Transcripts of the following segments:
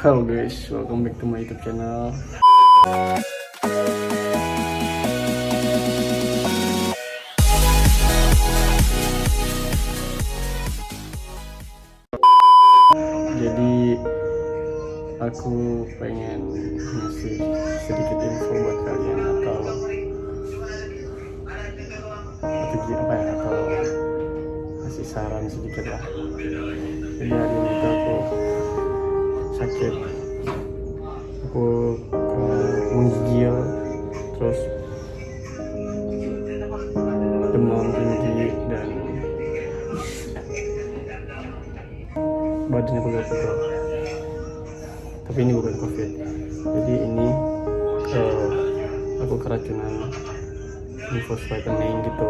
Halo guys, welcome back to my YouTube channel. Jadi aku pengen ngasih sedikit info buat kalian atau kasih saran sedikit lah. Jadi hari ini tuh aku sakit, aku menggigil, terus demam tinggi dan badannya pegal-pegal. Tapi ini bukan COVID. Jadi ini aku keracunan infus vitamin gitu.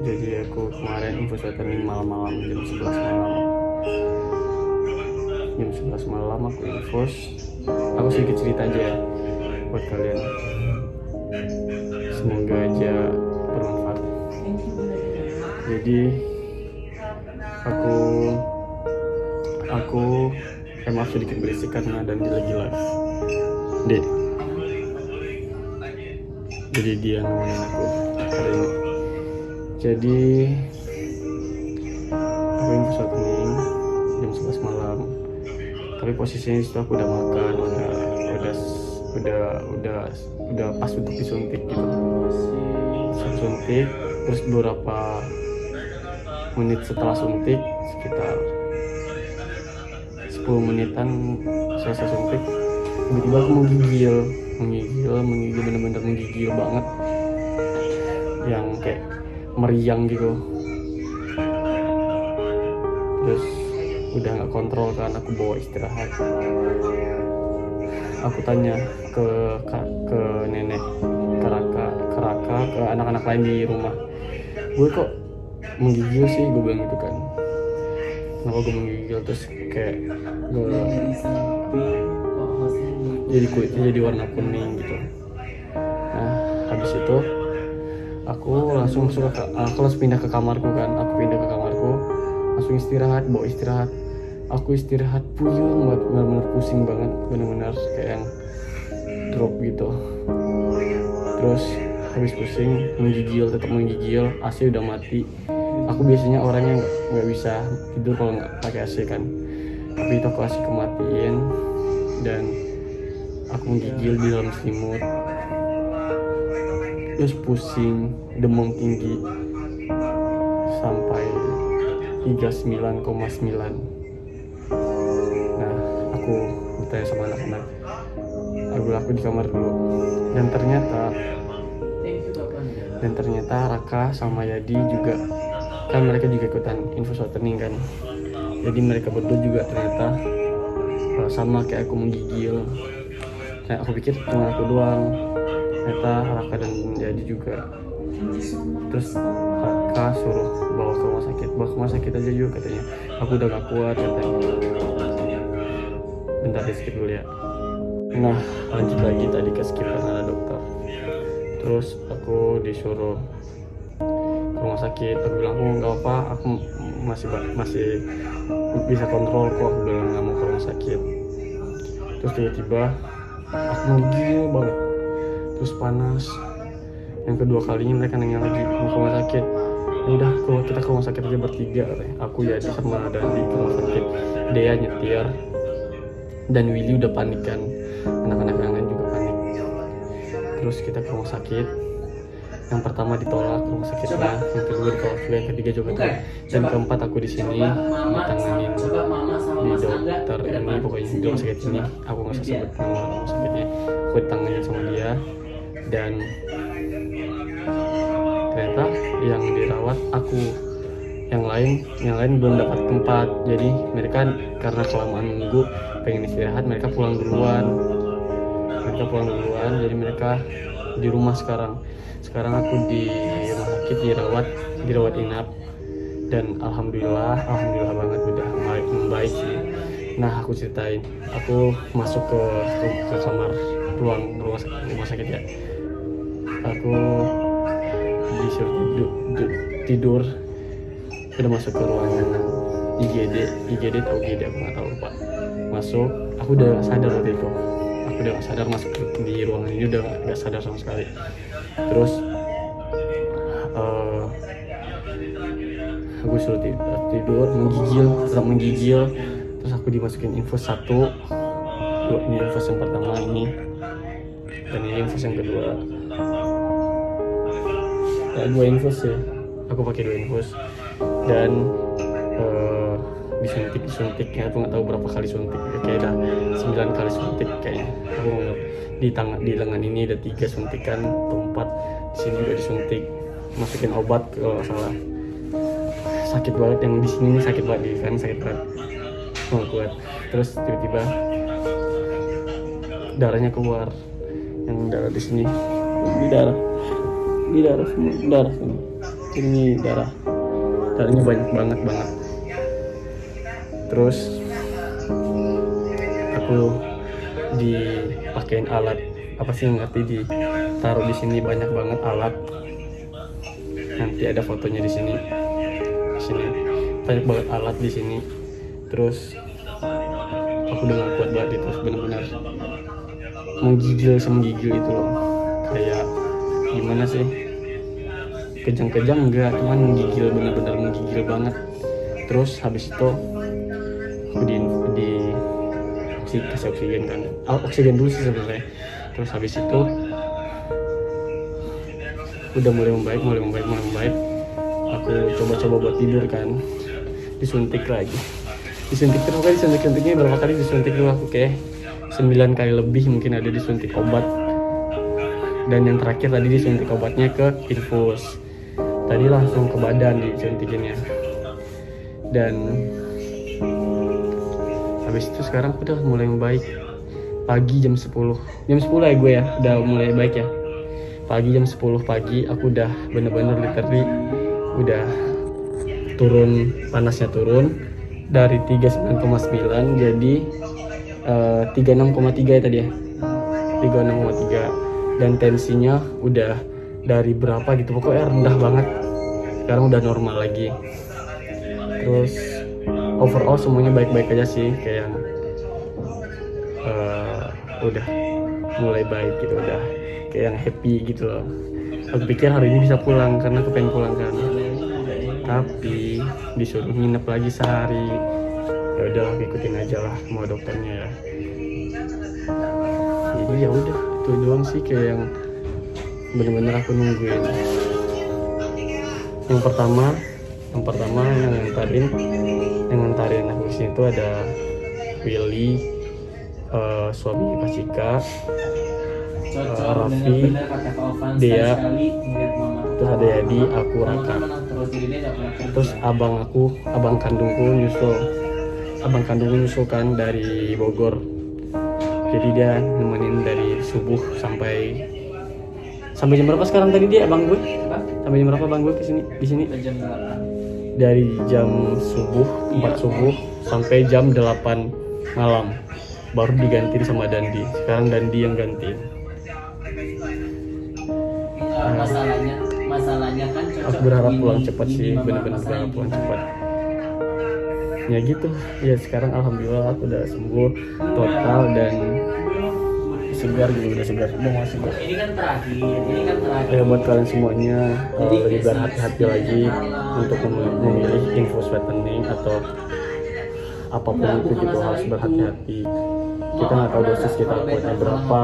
Jadi aku kemarin infus vitamin malam-malam jam 11 malam. Jam 11 malam aku infus. Aku sedikit cerita aja ya buat kalian. Semoga aja bermanfaat. Jadi aku maaf sedikit berisik karena dan dia lagi live. Jadi dia nemenin aku hari ini. Jadi aku infus vitamin jam 11 malam. Tapi posisinya itu aku udah makan, udah pas untuk disuntik gitu. Suntik, terus beberapa menit setelah suntik, sekitar 10 menitan selesai suntik, tiba-tiba aku menggigil, bener-bener menggigil banget, yang kayak meriang gitu. Terus udah nggak kontrol kan, aku bawa istirahat. Aku tanya ke nenek, ke Raka, ke anak-anak lain di rumah, gue kok menggigil sih, gue bilang gitu kan. Kenapa gue menggigil? Terus kayak gue jadi kulitnya jadi warna kuning gitu. Nah habis itu aku langsung pindah ke kamarku kan. Langsung istirahat, bawa istirahat. Aku istirahat puyeng banget, benar-benar pusing banget, benar-benar kayak yang drop gitu. Terus habis pusing, tetap menggigil, AC udah mati. Aku biasanya orangnya nggak bisa tidur kalau nggak pakai AC kan. Tapi itu aku AC kematiin dan aku menggigil di dalam selimut. Terus pusing, demam tinggi sampai 39,9. Nah, aku bertanya sama anak-anak, aku di kamar dulu. Dan ternyata Raka sama Yadi juga, kan mereka juga ikutan infus vitamin kan. Jadi mereka berdua juga ternyata sama kayak aku menggigil. Nah, aku pikir cuma aku doang, ternyata Raka dan Yadi juga. Terus Raka suruh bawa ke rumah sakit aja yuk katanya. Aku udah gak kuat katanya. Bentar di skip dulu ya. Nah lanjut lagi, tadi ke skip karena ada dokter. Terus aku disuruh ke rumah sakit. Aku bilang aku nggak apa, aku masih bisa kontrol kok. Aku bilang nggak mau ke rumah sakit. Terus tiba-tiba aku menggigil banget, terus panas. Yang kedua kalinya mereka nanya lagi mau ke rumah sakit. Ya udah, kita ke rumah sakit aja bertiga katanya. Aku ya sama Dandi ke rumah sakit. Dea nyetir dan Willy udah panik kan. Anak-anak yang lain juga panik. Terus kita ke rumah sakit. Yang pertama ditolak rumah sakitnya, yang kedua ditolak juga, yang ketiga juga ditolak, dan keempat aku di sini ditanganin di dokter ini, pokoknya di rumah sakit ini. Aku nggak usah sebut nama rumah sakitnya. Aku ditanganin sama dia dan ternyata yang dirawat aku, yang lain belum dapat tempat. Jadi mereka karena kelamaan nunggu pengen istirahat, mereka pulang duluan. Jadi mereka di rumah sekarang aku di rumah sakit dirawat inap. Dan alhamdulillah banget udah membaik sih. Nah aku ceritain, aku masuk ke kamar rumah sakit ya. Aku disuruh tidur, udah masuk ke ruangan IGD tahu IGD, aku nggak tahu lupa. Masuk, aku udah gak sadar waktu itu. Aku udah gak sadar masuk di ruangan ini, udah gak sadar sama sekali. Terus aku suruh tidur, tetap menggigil. Terus aku dimasukin infus 1, 2, ini infus yang pertama ini, dan ini infus yang kedua. Ya, 2 infus ya, aku pakai 2 infus. Dan disuntik ya, aku nggak tahu berapa kali suntik, kayak udah 9 kali suntik kayaknya. Aku di lengan ini ada 3 suntikan atau 4, di sini juga disuntik, masukin obat kalau nggak salah. Sakit banget, yang di sini nih sakit banget, di kan sakit banget, nggak kuat. Terus tiba-tiba darahnya keluar, yang darah di sini, di darah semua, darah sini, ini darahnya banyak banget. Terus aku dipakein alat, apa sih ngerti, ditaruh di sini banyak banget alat. Nanti ada fotonya di sini banyak banget alat di sini. Terus aku udah gak kuat banget, terus benar-benar menggigil itu loh, kayak gimana sih, kejang-kejang enggak, cuman menggigil, benar-benar menggigil banget. Terus habis itu aku kasih oksigen kan, oksigen dulu sih sebenarnya. Terus habis itu udah mulai membaik. Aku coba buat tidur kan, disuntik terus kan, disuntiknya berapa kali disuntik dulu, aku kayak 9 kali lebih mungkin ada disuntik obat. Dan yang terakhir tadi disuntik obatnya ke infus, tadi langsung ke badan disuntikinnya. Dan habis itu sekarang aku udah mulai membaik. Pagi jam 10 ya gue ya udah mulai baik ya. Pagi jam 10 pagi aku udah bener-bener literally udah turun, panasnya turun dari 39,9 jadi 36,3 ya tadi ya, 36,3. Dan tensinya udah dari berapa gitu, pokoknya rendah banget, sekarang udah normal lagi. Terus overall semuanya baik-baik aja sih, kayak yang udah mulai baik gitu, udah kayak yang happy gitu loh. Aku pikir hari ini bisa pulang karena aku pengen pulang kan, tapi disuruh nginep lagi sehari. Ya udah, aku ikutin aja lah mau dokternya ya. Jadi ya udah, itu doang sih kayak yang bener-bener aku nungguin. Yang pertama yang ngantarin aku kesini tuh ada Willy, suami Kak Cika, Raffi, Dea, terus ada Yadi, aku, Raka. Terus abang kandungku nyusul kan dari Bogor. Jadi dia nemenin dari subuh sampai jam berapa sekarang tadi dia abang gue? Sampai jam berapa abang gue di sini? Jam 8. Dari jam subuh, 4 subuh sampai jam 8 malam. Baru digantiin sama Dandi. Sekarang Dandi yang gantiin. Masalahnya kan cocok. Aku berharap pulang cepat sih, benar-benar berharap pulang cepat. Ya gitu. Ya sekarang alhamdulillah aku udah sembuh total dan segar juga, udah segar, udah masih segar. Ini kan terakhir. Ya buat kalian semuanya lebih berhati-hati lagi untuk memilih infus fattening atau apapun itu gitu, harus berhati-hati. Kita nggak tahu dosis kita kuatnya berapa,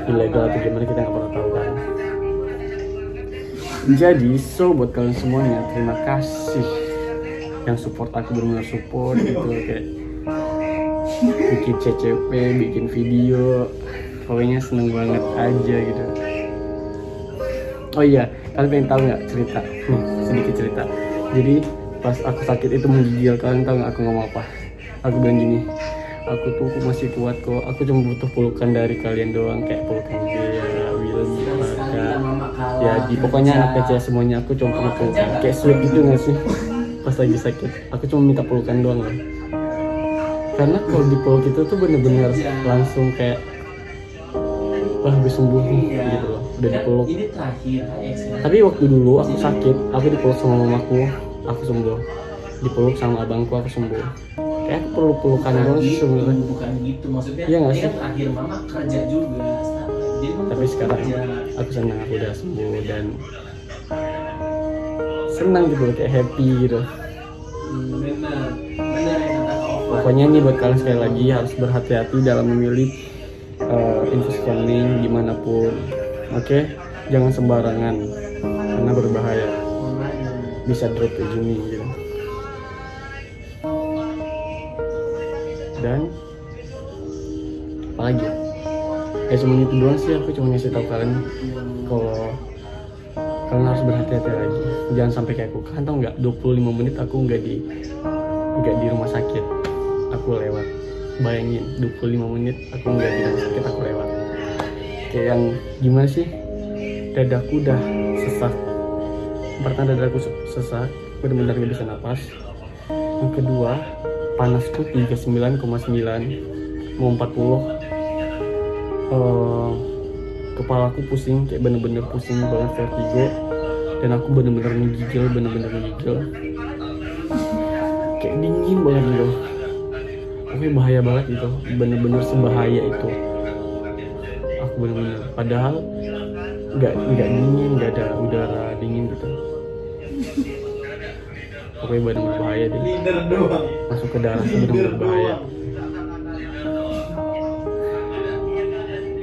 ilegal atau gimana, kita nggak pernah tahu kan. Jadi buat kalian semuanya, terima kasih yang support aku, benar-benar support gitu, kayak bikin CCP, bikin video, pokoknya seneng banget aja gitu. Oh iya, kalian pengen tahu nggak cerita? Sedikit cerita. Jadi pas aku sakit itu menggigil, kalian tahu nggak aku ngomong apa? Aku bilang gini, aku tuh masih kuat kok, aku cuma butuh pelukan dari kalian doang, kayak pelukan Bea, Willy, Maka, Yadi, pokoknya anak kecil semuanya aku cuma punya pelukan, kayak sweet gitu nggak sih? Pas lagi sakit, aku cuma minta pelukan doang loh. Karena kalau dipeluk itu tuh bener-bener langsung kayak wah gue sembuh nih gitu loh, udah dipeluk. Tapi waktu dulu aku sakit, aku dipeluk sama mamaku, aku sembuh. Dipeluk sama abangku, aku sembuh. kayak aku perlu pelukan doang sih sebenarnya. Bukan gitu maksudnya. Iya nggak Ini sih? kan terakhir mama kerja juga. Jadi mama Tapi sekarang kerja. aku senang aku udah sembuh dan senang gitu kayak happy gitu. Benar yang kata Kak Ovan. Pokoknya nih buat kalian sekali lagi harus berhati-hati dalam memilih investasi rekening dimanapun. Oke, jangan sembarangan karena berbahaya, bisa drop kayak gini gitu. Dan apalagi cuma itu doang sih, aku cuma ngasih tahu kalian kalau kalian harus berhati-hati lagi, jangan sampai kayak aku. Kan tau nggak, 25 menit aku nggak di rumah sakit, aku lewat. Bayangin 25 menit aku nggak di rumah sakit, aku lewat. Kayak yang gimana sih, dadaku udah sesak. Pertama dadaku sesak, benar-benar nggak bisa napas. Yang kedua, panasku 39,9 mau 40. Kepalaku pusing, kayak bener-bener pusing banget, vertigo. Dan aku bener-bener menggigil, kayak dingin banget gitu. Oke, bahaya banget gitu, bener-bener sebahaya itu. Aku bener-bener, padahal nggak dingin, nggak ada udara dingin gitu. Oke, bener-bener bahaya deh. Leader doang. Masuk ke darah itu bener-bener bahaya.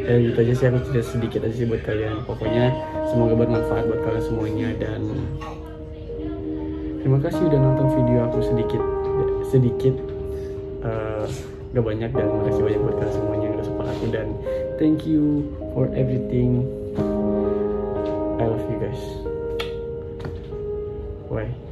Ya gitu aja sih, aku cerita sedikit aja sih buat kalian. Pokoknya semoga bermanfaat buat kalian semuanya, dan terima kasih udah nonton video aku sedikit gak banyak, dan makasih banyak buat kalian semuanya yang udah support aku, dan thank you for everything. I love you guys. Bye.